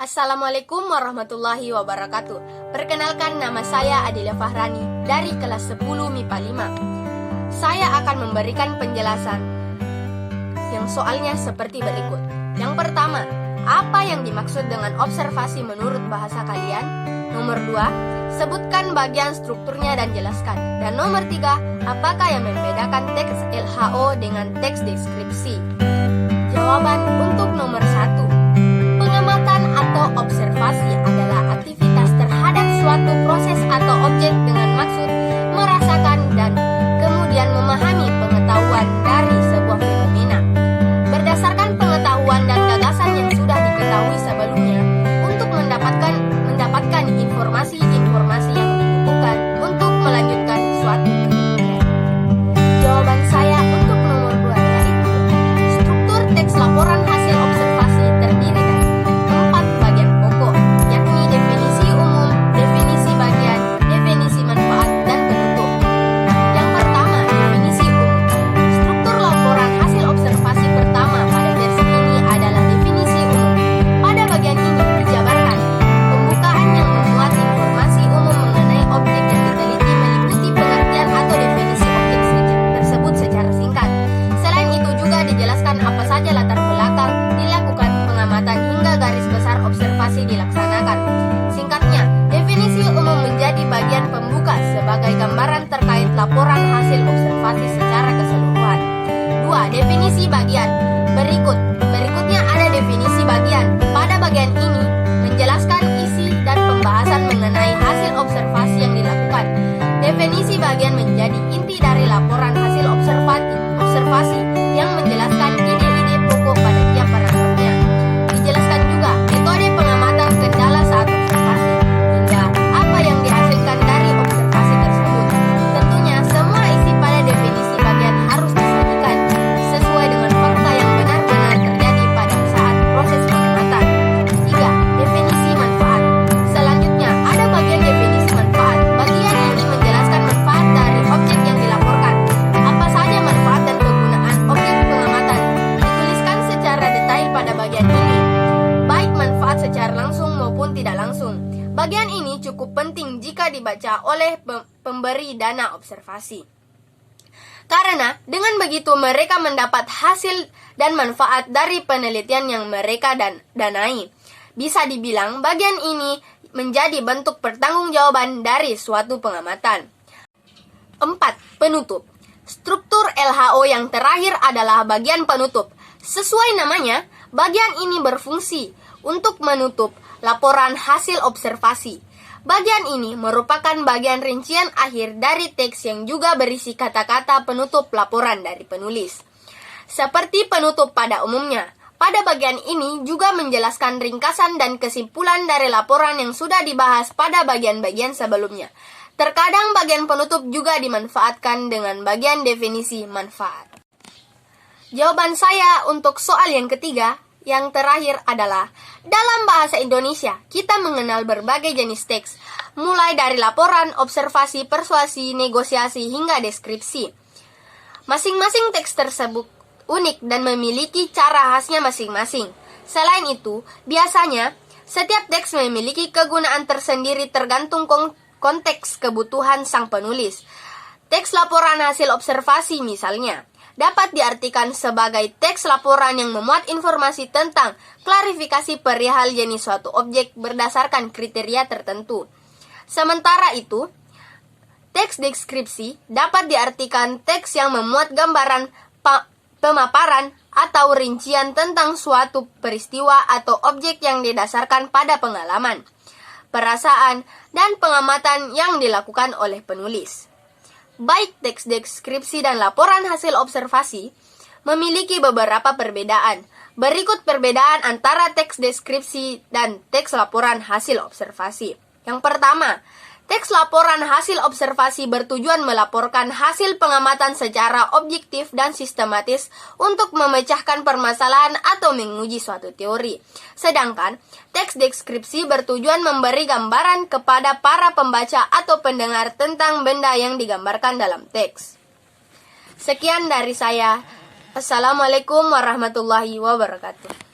Assalamualaikum warahmatullahi wabarakatuh. Perkenalkan, nama saya Adila Fahrani dari kelas 10 MIPA 5. Saya akan memberikan penjelasan yang soalnya seperti berikut. Yang pertama, apa yang dimaksud dengan observasi menurut bahasa kalian? Nomor 2, sebutkan bagian strukturnya dan jelaskan. Dan nomor 3, apakah yang membedakan teks LHO dengan teks deskripsi? Jawaban untuk nomor 1. Pengamatan atau observasi adalah aktivitas terhadap suatu proses atau objek dengan maksud merasakan dan kemudian memahami pengetahuan dari sebuah fenomena. Berdasarkan pengetahuan dan gagasan yang sudah diketahui sebelumnya untuk mendapatkan informasi-informasi yang dibutuhkan untuk melanjutkan suatu penelitian. Jawaban saya untuk nomor 2 yaitu struktur teks laporan hasil observasi terdiri dari 4 bagian pokok, yakni definisi umum, definisi bagian, definisi manfaat, dan penutup. Yang pertama, definisi umum. Struktur laporan hasil observasi pertama pada versi ini adalah definisi umum. Pada bagian ini dijabarkan pembukaan yang memuat informasi umum mengenai objek yang diteliti meliputi pengertian atau definisi objek tersebut secara singkat. Selain itu juga dijelaskan apa saja latar belakang dilakukan pengamatan hingga garis besar observasi dilaksanakan. Singkatnya, definisi umum menjadi bagian pembuka sebagai gambaran terkait laporan hasil observasi secara keseluruhan. 2. Definisi bagian. Berikutnya ada definisi bagian. Pada bagian ini menjelaskan isi dan pembahasan mengenai hasil observasi yang dilakukan. Definisi bagian menjadi inti dari laporan hasil observasi yang menjelaskan ide-ide pokok pada tiap paragrafnya. Dijelaskan juga metode pengamatan kendala saat observasi hingga apa yang dihasilkan dari observasi tersebut. Tentunya semua isi pada definisi bagian harus disajikan sesuai dengan fakta yang benar-benar terjadi pada saat proses pengamatan. 3. Definisi manfaat. Selanjutnya ada bagian definisi manfaat. Bagian ini menjelaskan manfaat dari objek yang dilaporkan. Apa saja manfaat dan kegunaan objek pengamatan dituliskan secara detail pada bagian ini, baik manfaat secara langsung maupun tidak langsung. Bagian ini cukup penting jika dibaca oleh pemberi dana observasi. Karena dengan begitu mereka mendapat hasil dan manfaat dari penelitian yang mereka danai. Bisa dibilang bagian ini menjadi bentuk pertanggungjawaban dari suatu pengamatan. 4. Penutup. Struktur LHO yang terakhir adalah bagian penutup. Sesuai namanya, bagian ini berfungsi untuk menutup laporan hasil observasi. Bagian ini merupakan bagian rincian akhir dari teks yang juga berisi kata-kata penutup laporan dari penulis. Seperti penutup pada umumnya, pada bagian ini juga menjelaskan ringkasan dan kesimpulan dari laporan yang sudah dibahas pada bagian-bagian sebelumnya. Terkadang bagian penutup juga dimanfaatkan dengan bagian definisi manfaat. Jawaban saya untuk soal yang ketiga, yang terakhir adalah, dalam bahasa Indonesia, kita mengenal berbagai jenis teks, mulai dari laporan, observasi, persuasi, negosiasi, hingga deskripsi. Masing-masing teks tersebut unik dan memiliki cara khasnya masing-masing. Selain itu, biasanya, setiap teks memiliki kegunaan tersendiri tergantung konteks kebutuhan sang penulis. Teks laporan hasil observasi misalnya dapat diartikan sebagai teks laporan yang memuat informasi tentang klarifikasi perihal jenis suatu objek berdasarkan kriteria tertentu. Sementara itu, teks deskripsi dapat diartikan teks yang memuat gambaran pemaparan atau rincian tentang suatu peristiwa atau objek yang didasarkan pada pengalaman, perasaan, dan pengamatan yang dilakukan oleh penulis. Baik teks deskripsi dan laporan hasil observasi memiliki beberapa perbedaan. Berikut perbedaan antara teks deskripsi dan teks laporan hasil observasi. Yang pertama, teks laporan hasil observasi bertujuan melaporkan hasil pengamatan secara objektif dan sistematis untuk memecahkan permasalahan atau menguji suatu teori. Sedangkan, teks deskripsi bertujuan memberi gambaran kepada para pembaca atau pendengar tentang benda yang digambarkan dalam teks. Sekian dari saya. Assalamualaikum warahmatullahi wabarakatuh.